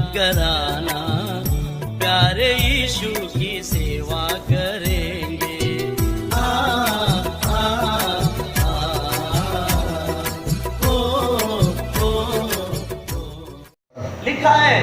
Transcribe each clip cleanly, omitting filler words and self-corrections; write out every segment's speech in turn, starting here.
कराना, प्यारे यीशु की सेवा करेंगे। आ, आ, आ, ओ, ओ, लिखा है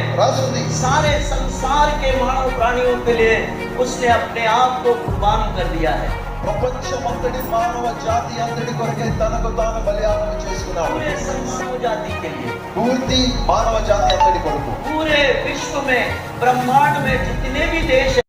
सारे संसार के मानव प्राणियों के लिए उसने अपने आप को कुर्बान कर दिया है। ప్రపంచమంతటి మానవ జాతి అంతటి కొరకే తనకు తాను బలియాగం చేసుకున్నాడు। पूरे संसार जाति के लिए, పూర్తి మానవ జాతి అంతటి కొరకు, पूरे विश्व में ब्रह्मांड में जितने भी देश हैं,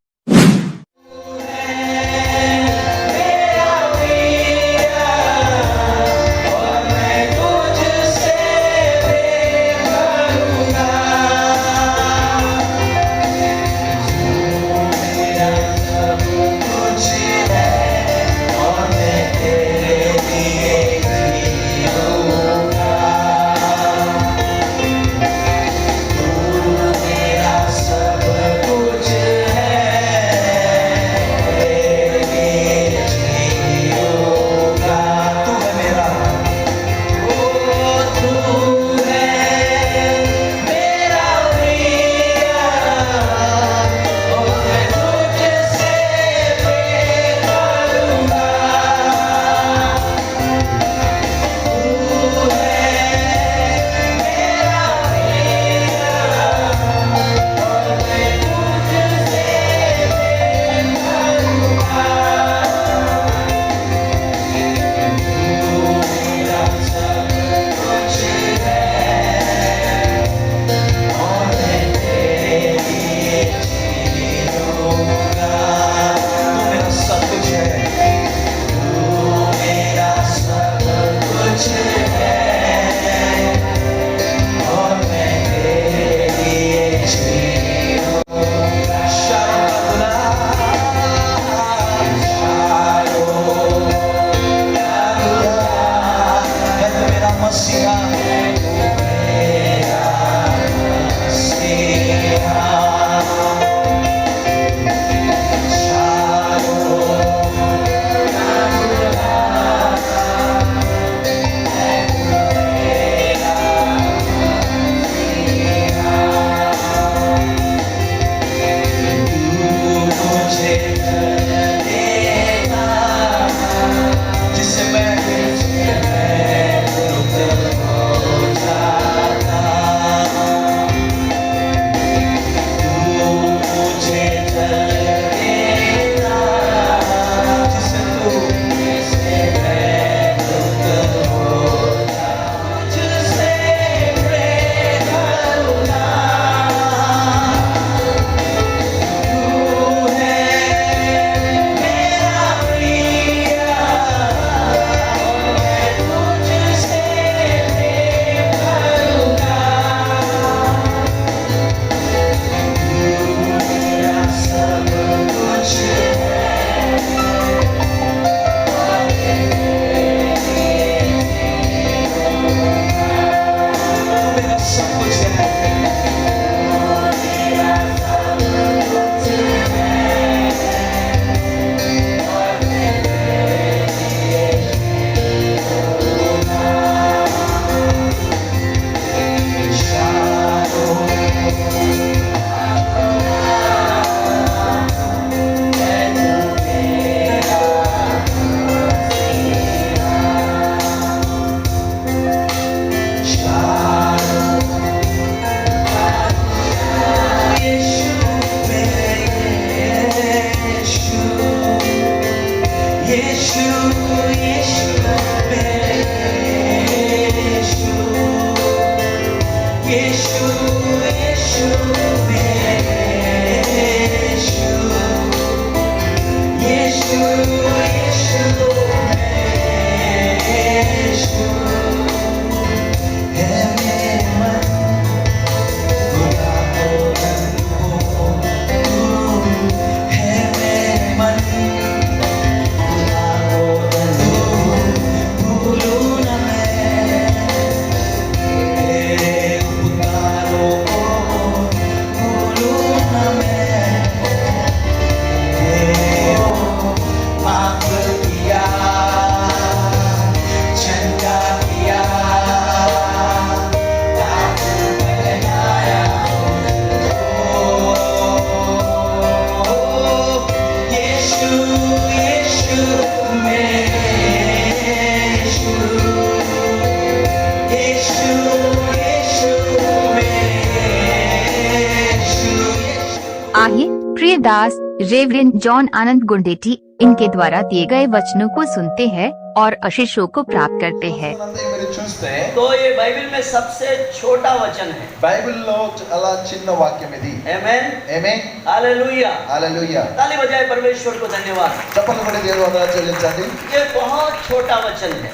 दास रेवरेंड जॉन आनंद गुंडेटी इनके द्वारा दिए गए वचनों को सुनते हैं और आशीषों को प्राप्त करते हैं। మీరు చూస్తే तो ये बाइबल में सबसे छोटा वचन है। బైబిల్లో చాలా చిన్న వాక్యం ఇది. Amen amen. Hallelujah hallelujah. ताली बजाए परमेश्वर को धन्यवाद। చప్పట్లు కొట్టి దేవుని వందనాలు చెల్లించండి. ये बहुत छोटा वचन है।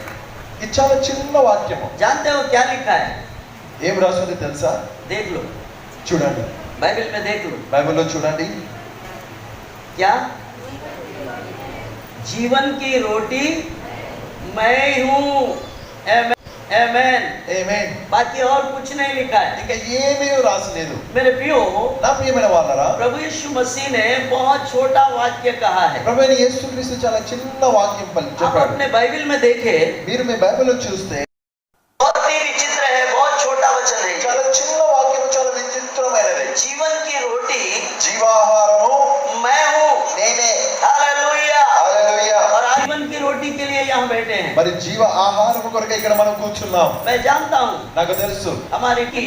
ఇది చాలా చిన్న వాక్యము. जानते हो क्या लिखा है? ఏం రాసింది తెలుసా? देख लो, చూడండి. बाइबल में देख लो। బైబిల్లో చూడండి. क्या? जीवन की रोटी मैं हूँ। आमेन। ఆమేన్. बाकी और कुछ नहीं लिखा है। ఇంకా ఏమీ రాసలేదు. मेरे प्रियो, నా ప్రియమైన వాళ్ళారా, प्रभु यीशु मसीह ने बहुत छोटा वाक्य कहा है। ప్రభువైన యేసుక్రీస్తు చాలా చిన్న వాక్యం आप చెప్పాడు. अपने बाइबल में देखे, మీరు మీ బైబిల్లో చూస్తే बहुत ही विचित्र है, बहुत छोटा वचन है। చాలా చిన్న వాక్యం, చాలా విచిత్రమైనది. जीवन की रोटी జీవాహారము मैं हूँ। నేనే. हालेलुया। హల్లెలూయా. और आज जीवन की रोटी के लिए यहाँ बैठे हैं। మరి జీవ ఆహారము కొరకు ఇక్కడ మనం కూర్చున్నాం. मैं जानता हूँ నాకు తెలుసు. हमारी की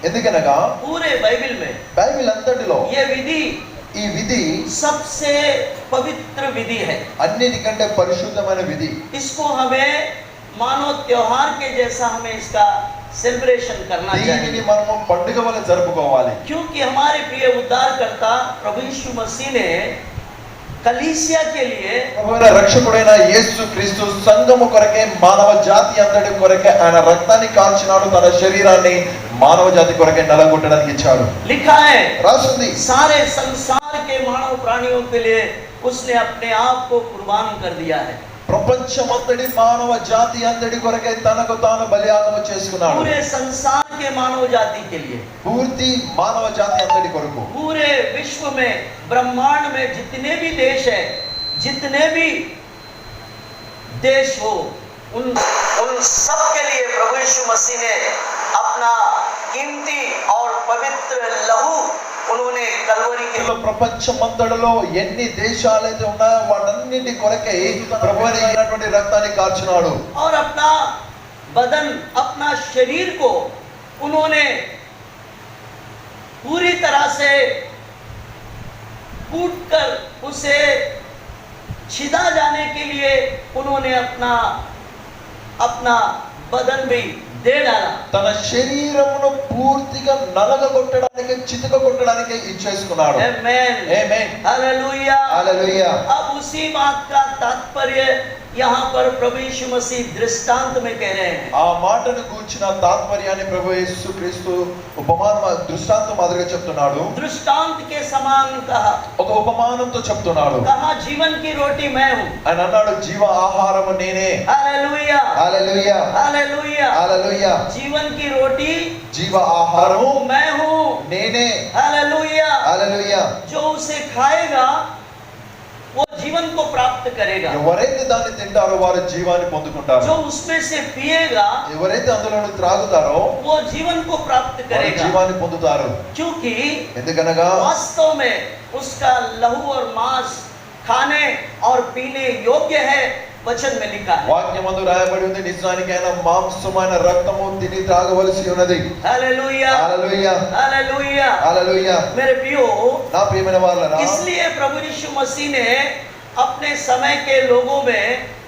ఎందుకనగా पूरे बाइबल में బైబిల్ అంతటిలో ये विधि ఈ విధి सबसे पवित्र विधि है। అన్నిటికంటే పరిశుద్ధమైన విధి. इसको हमें मानो त्योहार के जैसा हमें इसका सेलिब्रेशन करना దీనిని चाहिए, మనము పండుగ వలె జరుపుకోవాలి. क्योंकि हमारे प्रिय उद्धारकर्ता प्रभु यीशु मसीह ने कलीसिया के लिए ప్రభువైన రక్షకుడైన యేసు క్రీస్తు సంఘము కొరకే, మానవ జాతి అంతటి కొరకే ఆయన రక్తాన్ని కాల్చినాడు. తన శరీరాన్ని మానవ జాతి కొరకే నలగొట్టడానికి ఇచ్చాడు. लिखा है, రాసింది. सारे संसार के मानव प्राणियों के लिए उसने अपने आप को कुर्बान कर दिया है। ప్రపంచమంతటి మానవ జాతి అంతటి కొరకే తనకు తాను బలియాగము చేసుకున్నాడు. पूरे संसार के मानव जाति के लिए, పూర్తి మానవ జాతి అంతటి కొరకు, पूरे विश्व में, ब्रह्मांड में जितने भी देश है, जितने भी देश हो, उन सब के लिए प्रभु यीशु मसीह ने अपना कीमती और पवित्र लहू उन्होंने कलवरी के ప్రపంచమంతటిలో ఎన్ని దేశాలైతే ఉన్నాయో వాటన్నిటి కొరకే ప్రభువైనటువంటి రక్తాన్ని కార్చినాడు. और अपना बदन, अपना शरीर को उन्होंने पूरी तरह से कूटकर उसे छिदा जाने के लिए उन्होंने अपना बदन भी दे डाला। తన శరీరమును పూర్తిగా నలగగొట్టడానికి, చితకగొట్టడానికి ఇచ్చేసుకున్నాడు. आमेन। ఆమేన్. हालेलुया। హల్లెలూయా. अब उसी बात का तात्पर्य यहाँ पर प्रभु यीशु मसीह दृष्टांत में कह रहे हैं। ఆ మాటను గూర్చిన తాత్పర్యాన్ని ప్రభు యేసుక్రీస్తు ఉపమాన దృష్టాంతం మాదిరిగా చెప్తున్నాడు. दृष्टांत के समान कहा, ఒక ఉపమానంతో చెప్తున్నాడు. कहा जीवन की रोटी मैं हूँ। ఆయన అన్నాడు, జీవ ఆహారము నేనే. हालेलुया। హల్లెలూయా. हालेलुया। హల్లెలూయా. जीवन की रोटी జీవ ఆహారము मैं हूँ। నేనే. हालेलुया। హల్లెలూయా. जो उसे खाएगा वो जीवन को प्राप्त करेगा, ఎవరైతే దాన్ని తింటారో వారు జీవాన్ని పొందుకుంటారు. जो उसमें से पिएगा ఎవరైతే అందులో త్రాగుతారో वो जीवन को प्राप्त వారు करेगा, జీవాన్ని పొందుతారు. क्योंकि ఎందుకనగా वास्तव में उसका लहू और मांस खाने और पीने योग्य है, वचन में लिखा है। వాక్యమందు రాయబడి ఉంది, నిజానికైన మాంసమైన రక్తము తిని త్రాగవలసి ఉన్నది. हालेलुया। హల్లెలూయా. हालेलुया। హల్లెలూయా. मेरे प्रियो, నా ప్రియమైన వాళ్ళరా, इसलिए प्रभु यीशु मसीह ने अपने समय के लोगों में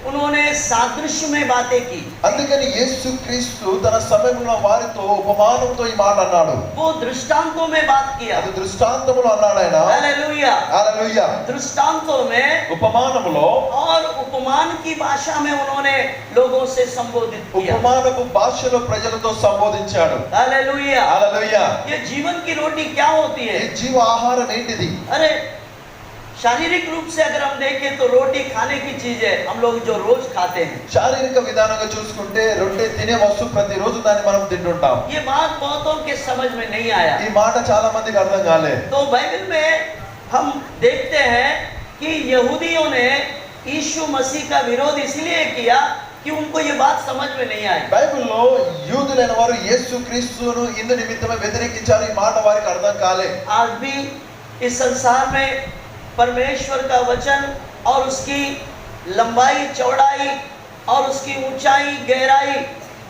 उन्होंने सादृश्य में बातें की। అందుకని యేసుక్రీస్తు తన సమయంలో వారితో ఉపమానంతో ఈ మాట అన్నాడు. वो दृष्टांतों में बात किया। అది దృష్టాంతములో అన్నాడు ఆయన. हालेलुया। హల్లెలూయా. दृष्टांतों में ఉపమానములో, और उपमान की भाषा में उन्होंने लोगों से संबोधित किया। ఉపమానపు భాషలో ప్రజలతో సంబోధించాడు. हालेलुया। హల్లెలూయా. ये जीवन की रोटी क्या होती ఈ है? జీవ ఆహారం ఏంటిది? अरे शारीरिक रूप से अगर हम देखें तो रोटी खाने की चीज है, हम लोग जो रोज खाते हैं। శారీరక విధానంగా చూసుకుంటే రొట్టె తినే వస్తువు, ప్రతిరోజు దాన్ని మనం తింటుంటాం. ये बात बहुतों के समझ में नहीं आया। ఈ మాట చాలా మందికి అర్థం కాలే. तो बाइबल में हम देखते हैं कि यहूदियों ने यीशु मसीह का विरोध इसलिए किया कि उनको ये बात समझ में नहीं आई। బైబిల్లో యూదులైన వారు యేసుక్రీస్తును ఇందు నిమిత్తమే వ్యతిరేకించారు. ఈ మాట వారికి అర్థం కాలే. आज भी इस संसार में परमेश्वर का वचन और उसकी लंबाई, चौड़ाई और उसकी ऊंचाई, गहराई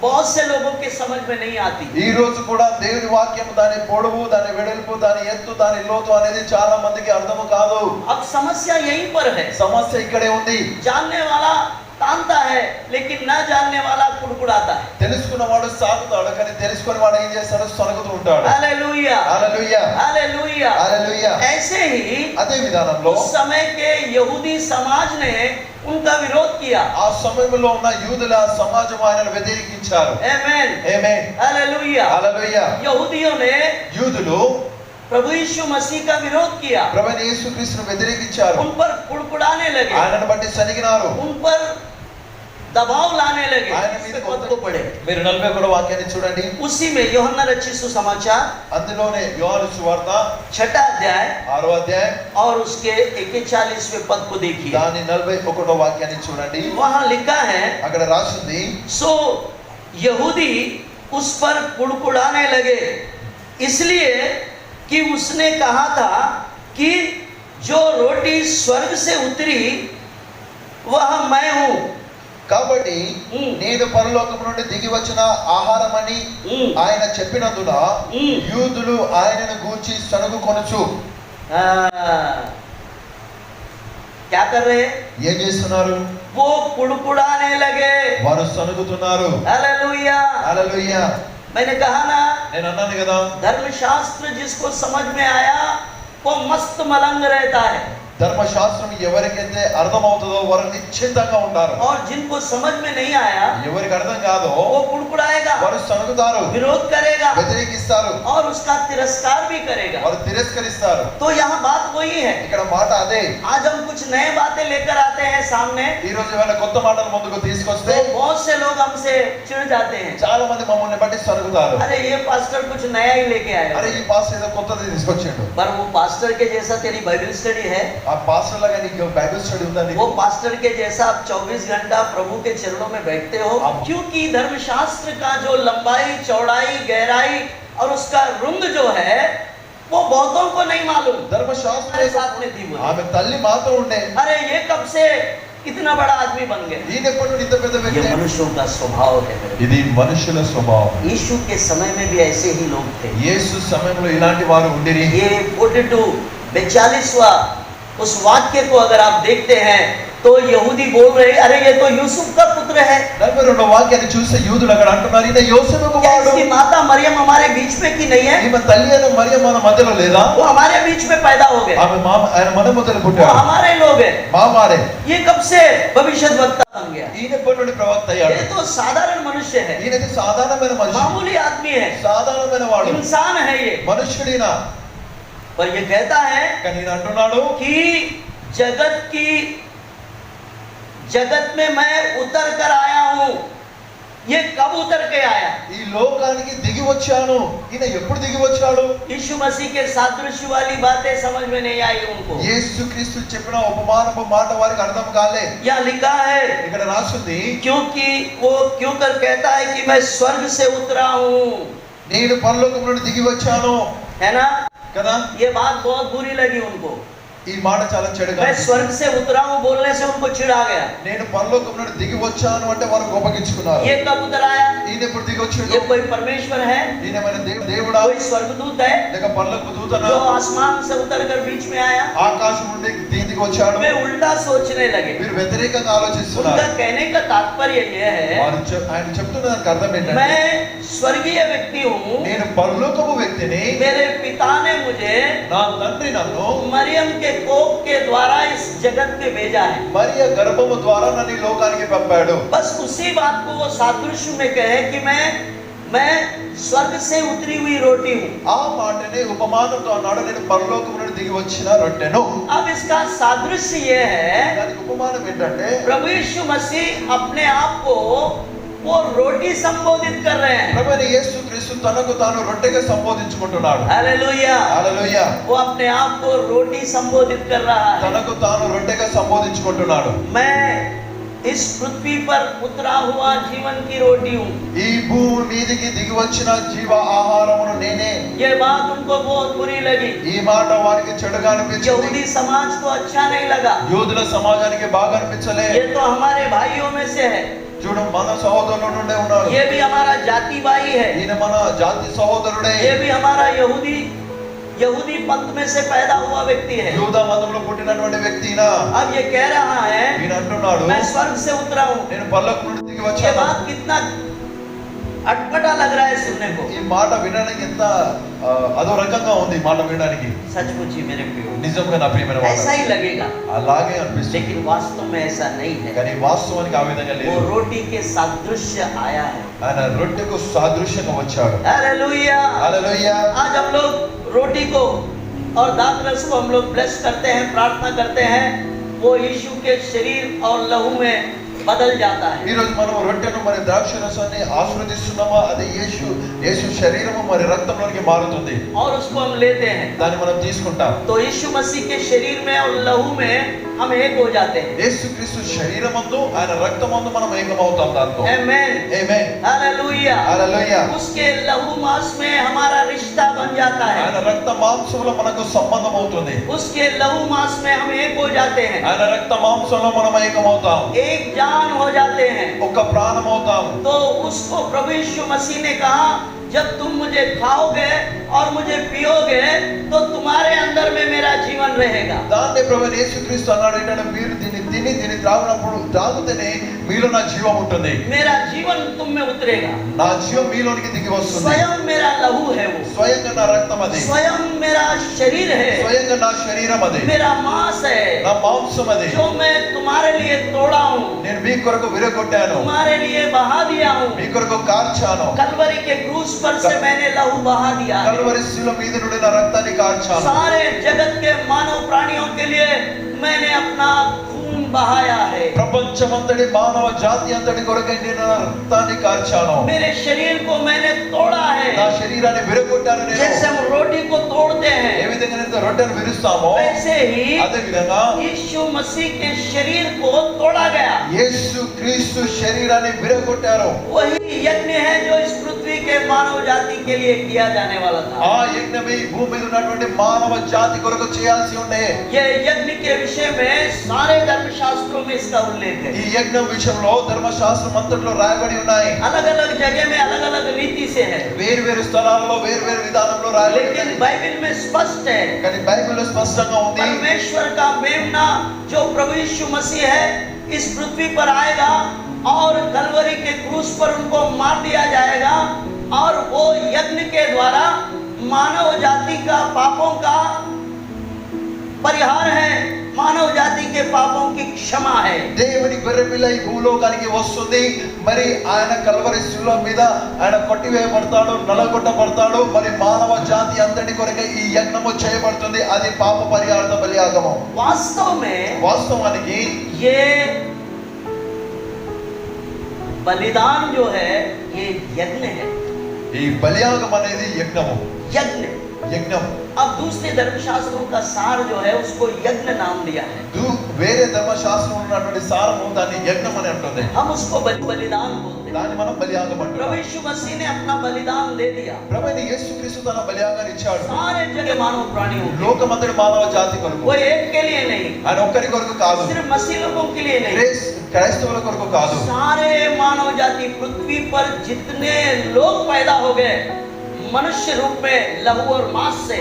बहुत से लोगों के समझ में नहीं आती। ఈ రోజు కూడా దేవుని వాక్యం దాని పొడవు, దాని వెడల్పు, దాని ఎత్తు, దాని లోతు అనేది చాలా మందికి అర్థము కాదు. अब समस्या यहीं पर है। సమస్య ఇక్కడే ఉంది. जानने वाला तानता है लेकिन न जानने वाला कुड़कुड़ाता है। తెలుసుకున్నవాడు సాగుతాడు, కానీ తెలుసుకుని వాడు ఏం చేస్తాడు? సొనగుతూ ఉంటాడు. Hallelujah hallelujah hallelujah. హల్లెలూయా. ऐसे ही అదే విధానంలో उस समय के यहूदी समाज ने उनका विरोध किया। ఆ సమయంలో ఉన్న యూదుల సమాజం ఆయనను వ్యతిరేకించారు. आमेन ఆమేన్ हालेलुया। హల్లెలూయా. यहूदियों ने యూదులు प्रभु यीशु मसीह का विरोध किया। ప్రభువైన యేసుక్రీస్తును వ్యతిరేకించారు. उन पर कुड़कुड़ाने लगे, ఆయనను బట్టి సనిగినారు, उन पर दबाव लाने लगे। ఆయన इस మీద पे पद को पढ़े। మీరు 41 వాక్యాన్ని చూడండి. उसी में यूहन्ना रचित सुसमाचार అందులోనే యోహాను సువార్త 6 अध्याय 6వ అధ్యాయం और उसके 41वें पद को देखिए। దాని 41వ వాక్యాన్ని చూడండి. वहां लिखा है, అక్కడ రాసింది, सो यहूदी उस पर कुड़कुड़ाने लगे इसलिए कि उसने कहा था कि जो रोटी स्वर्ग से उतरी वह मैं हूं। కాబట్టి నేను పరలోకం నుండి దిగి వచ్చిన ఆహారమని ఆయన చెప్పినందున యూదులు ఆయనను గూర్చి సణుగుకొనుచు क्या कर रहे हैं? ఏం చేస్తున్నారు? वो कुड़कुड़ाने लगे। వారు సణుగుతున్నారు. हालेलुया। హల్లెలూయా. मैंने कहा ना, నేను అన్నాను కదా, धर्मशास्त्र जिसको समझ में आया वो मस्त मलंग रहता है, ధర్మశాస్త్రం ఎవరికైతే అర్థమవుతుందో వారు నిశ్చింతంగా ఉంటారు. और जिनको समझ में नहीं आया ఎవరికి అర్థం కాదో वो कुड़कुड़ाएगा, వారు సణుగుతారు, विरोध करेगा వ్యతిరేకిస్తారు, और उसका तिरस्कार भी करेगा। వారు తిరస్కరిస్తారు. तो यहाँ बात वही है। ఇక్కడ మాట అదే. आज हम कुछ नए बातें लेकर आते हैं सामने, ఈ రోజు ఏమైనా కొత్త మాటలు ముందుకు తీసుకొస్తే तो बहुत से लोग हमसे चिढ़ जाते हैं। చాలా మంది మమ్మల్ని బట్టి సణుగుతారు. अरे ये पास्टर कुछ नया ही लेके आया అరే है। ఈ పాస్టర్ ఏదో కొత్తది తీసుకొచ్చిండు. पर वो पास्टर के जैसा तेरी बाइबल स्टडी है, ఆ పాస్టర్ లాగా నీకు బైబిల్ స్టడీ ఉందా? वो पास्टर के जैसा आप 24 घंटा प्रभु के चरणों में बैठते हो? क्योंकि धर्मशास्त्र का जो लंबाई, चौड़ाई, गहराई और उसका रुंग जो है वो बहुतों को नहीं मालूम। ధర్మశాస్త్రం हमारे साथ में थी वो। ఆమె తల్లి మాతో ఉండే. अरे ये कब से इतना बड़ा आदमी बन गए? ఈయన ఎప్పటి నుండి ఇంత పెద్ద ये వ్యక్తి? मनुष्यों का स्वभाव है मेरे। ఇది మనుషుల స్వభావం. यीशु के समय में भी ऐसे ही लोग थे। యేసు సమయంలో ఇలాంటి వారు ఉండిరి. ये 42 उस वाक्य को अगर आप देखते हैं तो यहूदी बोल रहे, अरे ये तो यूसुफ का पुत्र है। 42వ వాక్యాన్ని చూస్తే యూదులు అక్కడ అంటున్నారు, ఈయన యోసేపు क्या కుమారుడు. इसकी माता मरियम हमारे बीच में की नहीं है? ఈమె తల్లి అయిన మరియ మన మధ్యలో లేదా? वो हमारे बीच में पैदा हो गए, ఆమె ఆయన మన మధ్యలో वो పుట్టాడు. हमारे लोग हैं। మామాడే. ये कब से भविष्यद्वक्ता बन गया? ఈయన ఎప్పటి నుండి ప్రవక్త అయ్యాడు? ये तो साधारण मनुष्य है, ఈయనది సాధారణమైన మనిషి, मामूली आदमी है, సాధారణమైన వాడు, इंसान है ये। మనుష్యుడినా. पर ये कहता है కానీ ఈయన అంటున్నాడు, कि जगत में मैं उतर कर आया हूं। ये कब उतर के आया? ఈ లోకానికి దిగి వచ్చాను. ఈయన ఎప్పుడు దిగి వచ్చాడు? यीशु मसीह के सादृश्य वाली बातें समझ में नहीं आई उनको। యేసుక్రీస్తు చెప్పిన ఉపమానపు మాట వారికి అర్థం కాలే. यहाँ लिखा है, ఇక్కడ రాసింది, क्योंकि वो क्यों कर कहता है कि मैं स्वर्ग से उतरा हूं, నేను పరలోకం నుండి దిగి వచ్చాను है ना? కదా. ये बात बहुत बुरी लगी उनको। ఈ మాట చాలా చెడుగా मैं అనిపించింది. स्वर्ग से उतरा हूं बोलने से उनको चिढ़ आ गया। నేను పరలోకం నుండి దిగి వచ్చాను అంటే వారు కోపగించుకున్నారు. ये कब उतर आया? ఈయన ఎప్పుడు దిగి వచ్చాడు? ये कोई परमेश्वर है? ఈయన మన దేవుడా कोई स्वर्गदूत है లేక పరలోకపు దూతనా? जो आसमान से उतर कर बीच में आया? ఆకాశం నుండి దిగి వచ్చాడు. वे उल्टा सोचने लगे। మీరు వ్యతిరేకంగా ఆలోచిస్తున్నారు. उनका कहने का तात्पर्य ये है, ఆయన చెప్తున్న దానికి అర్థం ఏంటంటే, मैं स्वर्गीय व्यक्ति हूँ, నేను పరలోకపు వ్యక్తిని, मेरे पिता ने मुझे నా తండ్రి నన్ను मरियम के कोख के द्वारा इस जगत में भेजा है। మరియ గర్భము ద్వారా నన్ను ఈ లోకానికి పంపాడు. बस उसी बात को वो सादृश्य में कहे कि मैं स्वर्ग से उतरी हुई रोटी हूँ। ఆ మాటనే ఉపమానంతో అన్నాడు, నేను పరలోకం నుండి దిగి వచ్చిన రొట్టెను. अब इसका सादृश्य ये है, దానికి ఉపమానం ఏంటంటే, प्रभु यीशु मसीह अपने आप को वो रोटी संबोधित कर रहे हैं। ప్రభువైన యేసుక్రీస్తు తనకు తాను రొట్టెగా సంబోధించుకుంటున్నాడు. हालेलुया। హల్లెలూయా. वो अपने आप को रोटी संबोधित कर रहा है। తనకు తాను రొట్టెగా సంబోధించుకుంటున్నాడు. मैं इस पृथ्वी पर उतरा हुआ जीवन की रोटी हूँ। ఈ భూమి మీదికి దిగి వచ్చిన జీవ ఆహారమును నేనే. ये बात उनको बहुत बुरी लगी। ఈ మాట వారికి చెడుగా అనిపించింది. यहूदी समाज को अच्छा नहीं लगा। యూదుల సమాజానికి బాగా అనిపించలే. ये तो हमारे भाइयों में से है, చూడు మన సహోదరుల నుండే ఉన్నాడు. ये भी हमारा जाति भाई है, ఈయన మన జాతి సహోదరుడే. ये भी हमारा यहूदी पंथ में से पैदा हुआ व्यक्ति है। యూదా మతంలో పుట్టినటువంటి వ్యక్తినా अब ये कह रहा है ఈయన అంటున్నాడు, मैं स्वर्ग से उतरा हूँ। నేను పరలోకం నుండి దిగి ये వచ్చాను. बात कितना अटपटा लग रहा है सुनने को। ఈ మాట వినడానికి ఎంత అదో రకంగా ఉంది ఈ మాట వినడానికి. सचमुच ही मेरे प्रियो, నిజంగా నా ప్రియమైన ऐसा వారు ही लगेगा, అలాగే అనిపిస్తుంది. लेकिन वास्तव में ऐसा नहीं है। కానీ వాస్తవానికి ఆ విధంగా वो లేదు. रोटी के सादृश्य आया है। ఆయన రొట్టెకు సాదృశ్యంగా వచ్చాడు. हालेलुया। హల్లెలూయా. आज हम लोग रोटी को और दाखरस को हम लोग ब्लेस करते हैं, प्रार्थना करते हैं, वो यीशु के शरीर और लहू में बदल जाता है। ఈ రోజు మనం రొట్టెను మరి ద్రాక్ష రసాన్ని ఆస్వాదిస్తున్నామా, అది యేసు శరీరము మరి రక్తంలోనికి మారుతుంది. और उसको हम लेते हैं, దాన్ని మనం తీసుకుంటాం. तो यीशु मसीह के शरीर में और लहू में हम एक हो जाते हैं। యేసుక్రీస్తు శరీరమందు ఆయన రక్తమందు మనం ఏకమవుతాం దాంతో. आमेन, ఆమేన్. हालेलुया। హల్లెలూయా. उसके लहू मांस में हमारा रिश्ता बन जाता है। ఆయన రక్త మాంసంలో మనకు సంబంధం అవుతుంది. उसके लहू मांस में हम एक हो जाते हैं, ఆయన రక్త మాంసంలో మనం ఏకమవుతాం. एक जान हो जाते हैं। ఒక ప్రాణం అవుతాం. तो उसको प्रभु यीशु मसीह ने कहा, जब तुम मुझे खाओगे और मुझे पियोगे तो तुम्हारे अंदर में मेरा जीवन रहेगा। దాన్ని ప్రభువైన యేసుక్రీస్తు అన్నాడు, ఏంటంటే మీరు దీన్ని త్రాగితేనే మీలో నా జీవం ఉంటుంది. मेरा जीवन तुम में उतरेगा। నా జీవం మీలోనికి దిగి వస్తుంది. स्वयं मेरा लहू है वो, స్వయంగా నా రక్తం అది, स्वयं मेरा शरीर है, స్వయంగా నా శరీరం అది, मेरा मांस है, నా మాంసం అది, जो मैं तुम्हारे लिए तोड़ा हूँ, నేను మీ కొరకు విరగొట్టాను, तुम्हारे लिए बहा दिया हूँ। మీ కొరకు కార్చాను. कलवरी के क्रूस पर से मैंने लहू बहा दिया है। కల్వరి శిలువ మీద నుండి నా రక్తాన్ని కార్చాను. सारे जगत के मानव प्राणियों के लिए मैंने अपना खून बहाया है। ప్రపంచమంతటి మానవ జాతి అంతటి కొరకై నేను నా రక్తాన్ని కార్చాను. मेरे शरीर को मैंने तोड़ा నా है। శరీరాన్ని విరగొట్టాను నేను. जैसे हम रोटी को तोड़ते ఏ हैं, విధంగా అయితే రొట్టెను విరుస్తామో वैसे ही అదే విధంగా यीशु मसीह के शरीर को तोड़ा गया। యేసు క్రీస్తు శరీరాన్ని విరగొట్టారు. वही यज्ञ है जो इस पृथ्वी के मानव जाति के लिए किया जाने वाला था। ఆ యజ్ఞమే ఈ భూమి మీద ఉన్నటువంటి మానవ జాతి కొరకు చేయాల్సి ఉండే. ये यज्ञ के विषय में सारे धर्मशास्त्रों में इसका उल्लेख है। ఈ యజ్ఞం విషయంలో ధర్మశాస్త్రం అంతట్లో రాయబడి ఉన్నాయి. अलग अलग जगह में अलग अलग रीति से है, వేరు వేరు స్థలాల్లో వేరు వేరు విధానంలో రాయబడి लेकिन ఉన్నాయి. बाइबल में स्पष्ट है, కానీ బైబిల్లో స్పష్టంగా ఉంది, परमेश्वर का मेमना जो प्रभु यीशु मसीह है इस पृथ्वी पर आएगा और कलवरी के क्रूस पर उनको मार दिया जाएगा, और वो यज्ञ के द्वारा मानव जाति का पापों का परिहार है, मानव जाति के पापों की क्षमा है। దేవుని గొర్రెపిల్ల ఈ భూలోకానికి వస్తుంది. మరి ఆయన కల్వరి శిలువ మీద ఆయన కొట్టివేయబడతాడు, నలగొట్టబడతాడు. మరి మానవ జాతి అంతటి కొరకే ఈ యజ్ఞము చేయబడుతుంది. అది పాప పరిహారార్థ బలియాగము. वास्तव में వాస్తవానికి ये बलिदान जो है ये यज्ञ है, ఈ బలియాగం అనేది యజ్ఞము. यज्ञ। యజ్ఞం अब दूसरे धर्मशास्त्रों का सार जो है उसको यज्ञ नाम दिया है। వేరే ధర్మశాస్త్రం ఉన్నటువంటి సారము దాన్ని యజ్ఞం అని అంటుంది. हम उसको बलिदान बोलते हैं। దాన్ని మనం బలియాగం प्रभु అంటున్నాం. यीशु मसीह ने अपना बलिदान दे दिया ప్రభువైన యేసుక్రీస్తు తన బలియాగాన్ని ఇచ్చాడు. सारे जगह मानव प्राणियों को। లోకమంతటి మానవ జాతి కొరకు. वो एक के लिए नहीं, ఆయన ఒక్కరి కొరకు కాదు, सिर्फ मसीह लोगों के लिए नहीं, క్రైస్తవుల కొరకు కాదు. सारे मानव जाति पृथ्वी पर जितने लोग पैदा हो गए मनुष्य रूप में लहू और मांस से,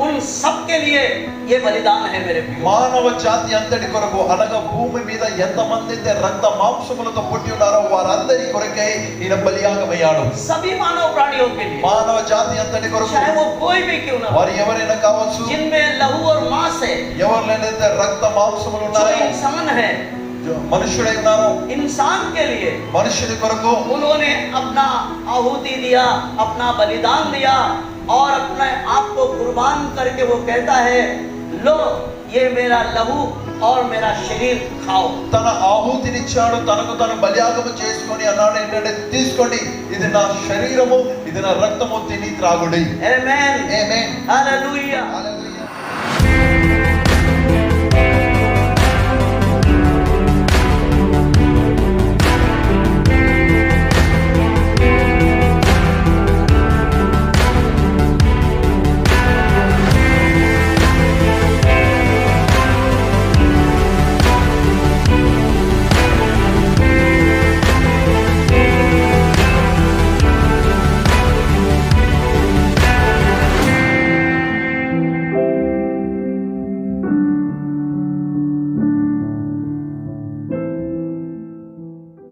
उन सब के लिए ये बलिदान है मेरे प्रियो। మానవ జాతి అంతటి కొరకు అనగా భూమి మీద ఎంతమంది అయితే రక్త మాంసములతో పుట్టి ఉన్నారో వారందరి కొరకే ఈయన బలియాగమయ్యాడు. सभी मानव प्राणियों के लिए, మానవ జాతి అంతటి కొరకు चाहे वो कोई भी क्यों ना हो, వారు ఎవరైనా కావచ్చు, जिनमें लहू और मांस है, ఎవరినైతే రక్త మాంసములు जो ఉన్నాయో, इंसान है, మనుషుడై ఉన్నారో इंसान के लिए మనుషుని కొరకు उन्होंने अपना आहुति दिया, अपना बलिदान दिया, और अपने आप को कुर्बान करके वो कहता है, लो ये मेरा लहू और मेरा शरीर खाओ। తన ఆహుతినిచ్చాడు, తనకు తను బలియాగము చేసుకొని అన్నాడు ఏంటంటే, తీసుకోండి, ఇది నా శరీరము, ఇది నా రక్తము, తిని త్రాగుడి. आमेन, ఆమేన్. हालेलुया। హల్లెలూయా.